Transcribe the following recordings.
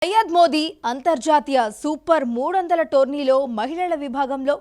సయ్యద్ మోదీ అంతర్జాతీయ సూపర్ 300 టోర్నీలో మహిళల విభాగంలో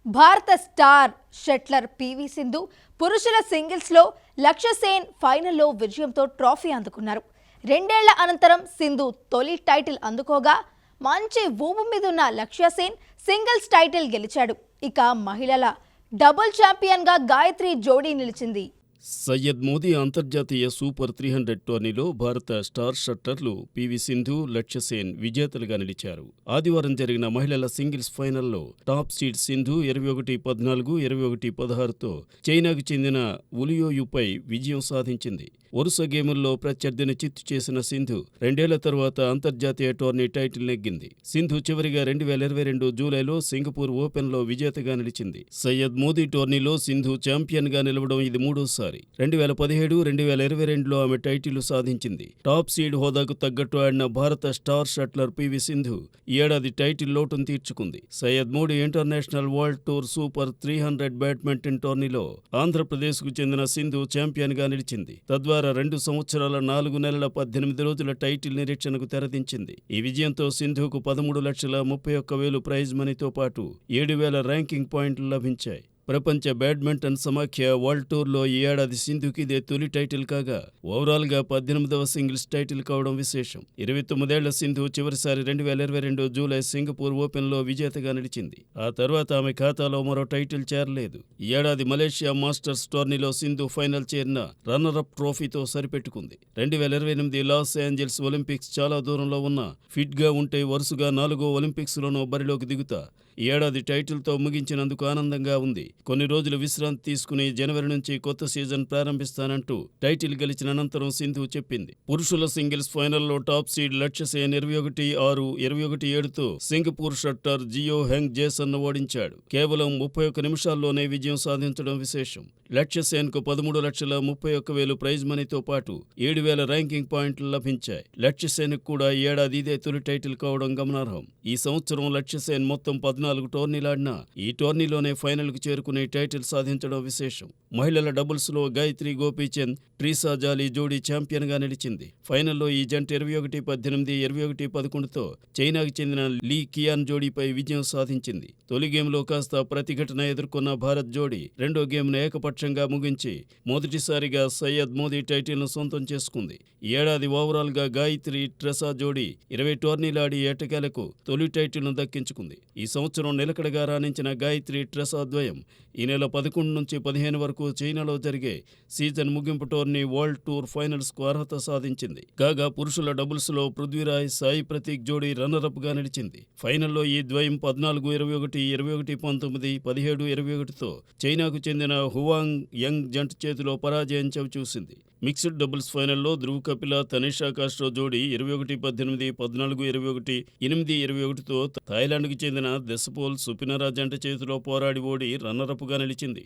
భారత స్టార్ షట్లర్ పివి సింధు పురుషుల సింగిల్స్లో లక్ష్య సేన్ ఫైనల్లో విజయంతో ట్రోఫీ అందుకున్నారు. 2 ఏళ్ల అనంతరం సింధు తొలి టైటిల్ అందుకోగా మంచి ఊపు మీదున్న లక్ష్య సేన్ సింగిల్స్ టైటిల్ గెలిచాడు. ఇక మహిళల డబుల్ ఛాంపియన్గా గాయత్రి జోడీ నిలిచింది. సయ్యద్ మోదీ అంతర్జాతీయ సూపర్ 300 టోర్నీలో భారత స్టార్ షట్లర్లు పివి సింధు, లక్ష్య సేన్ విజేతలుగా నిలిచారు. ఆదివారం జరిగిన మహిళల సింగిల్స్ ఫైనల్లో టాప్ సీడ్ సింధు 21-14, 21-16తో చైనాకు చెందిన ఉలియోయుపై విజయం సాధించింది. వరుస గేముల్లో ప్రత్యర్థిని చిత్తు చేసిన సింధు 2 ఏళ్ల తర్వాత అంతర్జాతీయ టోర్నీ టైటిల్ నెగ్గింది. సింధు చివరిగా 2022 జూలైలో సింగపూర్ ఓపెన్లో విజేతగా నిలిచింది. సయ్యద్ మోదీ టోర్నీలో సింధు ఛాంపియన్గా నిలవడం ఇది మూడోసారి. 2017, 2022లో ఆమె టైటిల్ సాధించింది. టాప్ సీడ్ హోదాకు తగ్గట్టు ఆడిన భారత స్టార్ షట్లర్ పివి సింధు ఈ ఏడాది టైటిల్ లోటును తీర్చుకుంది. Syed Modi international world tour super 300 badminton టోర్నీలో ఆంధ్రప్రదేశ్కు చెందిన సింధు ఛాంపియన్గా నిలిచింది. తద్వారా 2 సంవత్సరాల 4 నెలల 18 రోజుల టైటిల్ నిరీక్షణకు తెరదించింది. ఈ విజయంతో సింధుకు 13,31,000 ప్రైజ్ మనీతో పాటు 7,000 ర్యాంకింగ్ పాయింట్లు లభించాయి. ప్రపంచ బ్యాడ్మింటన్ సమాఖ్య వరల్డ్ టూర్లో ఈ ఏడాది సింధుకి ఇదే తొలి టైటిల్ కాగా ఓవరాల్గా 18వ సింగిల్స్ టైటిల్ కావడం విశేషం. 29 ఏళ్ల సింధు చివరిసారి 2022 జూలై సింగపూర్ ఓపెన్లో విజేతగా నిలిచింది. ఆ తర్వాత ఆమె ఖాతాలో మరో టైటిల్ చేరలేదు. ఈ ఏడాది మలేషియా మాస్టర్స్ టోర్నీలో సింధు ఫైనల్ చేరిన రన్నరప్ ట్రోఫీతో సరిపెట్టుకుంది. 2028 లాస్ ఏంజల్స్ ఒలింపిక్స్ చాలా దూరంలో ఉన్న ఫిట్గా ఉంటే వరుసగా 4వ ఒలింపిక్స్లోనూ బరిలోకి దిగుతా ఈ ఏడాది టైటిల్తో ముగించినందుకు ఆనందంగా ఉంది. కొన్ని రోజులు విశ్రాంతి తీసుకుని జనవరి నుంచి కొత్త సీజన్ ప్రారంభిస్తానంటూ టైటిల్ గెలిచిన అనంతరం సింధు చెప్పింది. పురుషుల సింగిల్స్ ఫైనల్లో టాప్ సీడ్ లక్ష్య సేన్ 21-6, 21-7తో సింగపూర్ షట్లర్ జియో హెంగ్ జేసన్ను ఓడించాడు. కేవలం 31 నిమిషాల్లోనే విజయం సాధించడం విశేషం. లక్ష్య సేన్కు 13,31,000 ప్రైజ్ మనీతో పాటు 7,000 ర్యాంకింగ్ పాయింట్లు లభించాయి. లక్ష్య సేన్కు కూడా ఈ ఏడాది ఇదే తొలి టైటిల్ కావడం గమనార్హం. ఈ సంవత్సరం లక్ష్య సేన్ మొత్తం 14 టోర్నీలాడినా ఈ టోర్నీలోనే ఫైనల్కు చేరుకుని టైటిల్ సాధించడం విశేషం. మహిళల డబుల్స్లో గాయత్రి గోపీచంద్, ట్రీసా జాలీ జోడీ ఛాంపియన్గా నిలిచింది. ఫైనల్లో ఈ జంట 21-18, 21-11తో చైనాకు చెందిన లీ కియాన్ జోడీపై విజయం సాధించింది. తొలి గేమ్లో కాస్త ప్రతిఘటన ఎదుర్కొన్న భారత్ జోడీ రెండో గేమ్ను ఏకపక్షంగా ముగించి మొదటిసారిగా సయ్యద్ మోదీ టైటిల్ను సొంతం చేసుకుంది. ఈ ఏడాది ఓవరాల్గా గాయత్రి, ట్రెసా జోడీ 20 టోర్నీలాడి ఏటకేలకు తొలి టైటిల్ను దక్కించుకుంది. ఈ సంవత్సరం నిలకడగా రాణించిన గాయత్రి, ట్రెసా ద్వయం ఈ నెల 11 నుంచి 15 వరకు చైనాలో జరిగే సీజన్ ముగింపు టోర్నీ వరల్డ్ టూర్ ఫైనల్స్కు అర్హత సాధించింది. కాగా పురుషుల డబుల్స్లో పృథ్వీరాజ్, సాయి ప్రతీక్ జోడీ రన్నరప్గా నిలిచింది. ఫైనల్లో ఈ ద్వయం 14-21, 21-19, 17-21తో చైనాకు చెందిన హువాంగ్ యంగ్ జంట చేతిలో పరాజయం చవిచూసింది. మిక్స్డ్ డబుల్స్ ఫైనల్లో ధ్రువ్ కపిల, తనిషా కాస్ట్రో జోడీ 21-18, 14-21, 8-21తో థాయిలాండ్కు చెందిన దెసపోల్ సుపినరా జంట చేతిలో పోరాడి ఓడి రన్నరప్గా నిలిచింది.